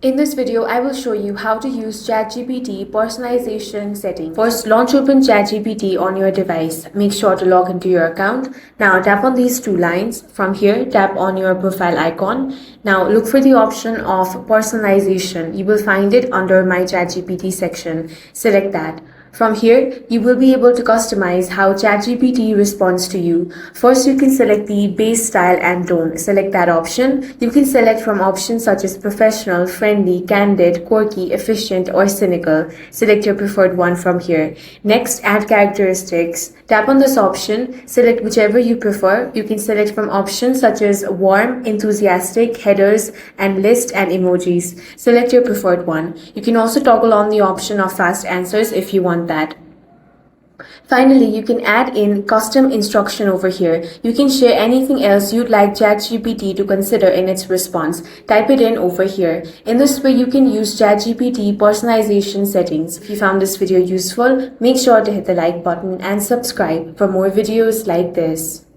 In this video, I will show you how to use ChatGPT personalization settings. First, launch open ChatGPT on your device. Make sure to log into your account. Now tap on these two lines. From here, tap on your profile icon. Now look for the option of personalization. You will find it under My ChatGPT section. Select that. From here, you will be able to customize how ChatGPT responds to you. First, you can select the base style and tone. Select that option. You can select from options such as professional, friendly, candid, quirky, efficient, or cynical. Select your preferred one from here. Next, add characteristics. Tap on this option. Select whichever you prefer. You can select from options such as warm, enthusiastic, headers, and list and emojis. Select your preferred one. You can also toggle on the option of fast answers if you want that. Finally, you can add in custom instruction over here. You can share anything else you'd like ChatGPT to consider in its response. Type it in over here. In this way, you can use ChatGPT personalization settings. If you found this video useful, make sure to hit the like button and subscribe for more videos like this.